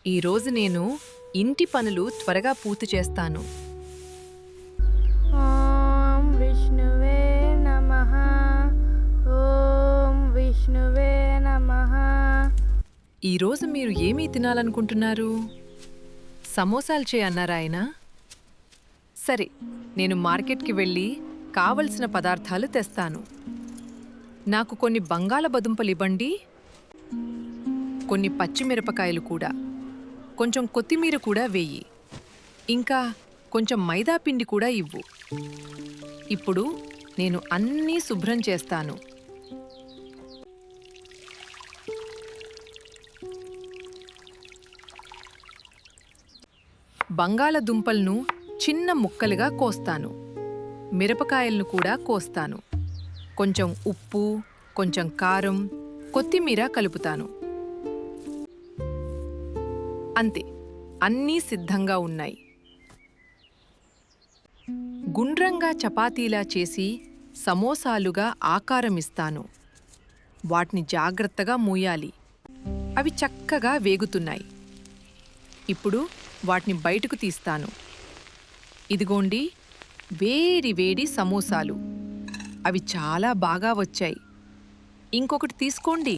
ఈరోజు నేను ఇంటి పనులు త్వరగా పూర్తి చేస్తాను. ఓం విష్ణువే నమః. ఓం విష్ణువే నమః. ఈరోజు మీరు ఏమీ తినాలనుకుంటున్నారు? సమోసాలు చేయన్నారా ఆయన? సరే, నేను మార్కెట్కి వెళ్ళి కావలసిన పదార్థాలు తెస్తాను. నాకు కొన్ని బంగాళాదుంపలివ్వండి, కొన్ని పచ్చిమిరపకాయలు కూడా, కొంచెం కొత్తిమీర కూడా వేయి, ఇంకా కొంచెం మైదా పిండి కూడా ఇవ్వు. ఇప్పుడు నేను అన్నీ శుభ్రం చేస్తాను. బంగాళదుంపలను చిన్న ముక్కలుగా కోస్తాను. మిరపకాయలను కూడా కోస్తాను. కొంచెం ఉప్పు, కొంచెం కారం, కొత్తిమీర కలుపుతాను. అంతే, అన్నీ సిద్ధంగా ఉన్నాయి. గుండ్రంగా చపాతీలా చేసి సమోసాలుగా ఆకారమిస్తాను. వాటిని జాగ్రత్తగా మూయాలి. అవి చక్కగా వేగుతున్నాయి. ఇప్పుడు వాటిని బయటకు తీస్తాను. ఇదిగోండి, వేడి వేడి సమోసాలు. అవి చాలా బాగా వచ్చాయి. ఇంకొకటి తీసుకోండి.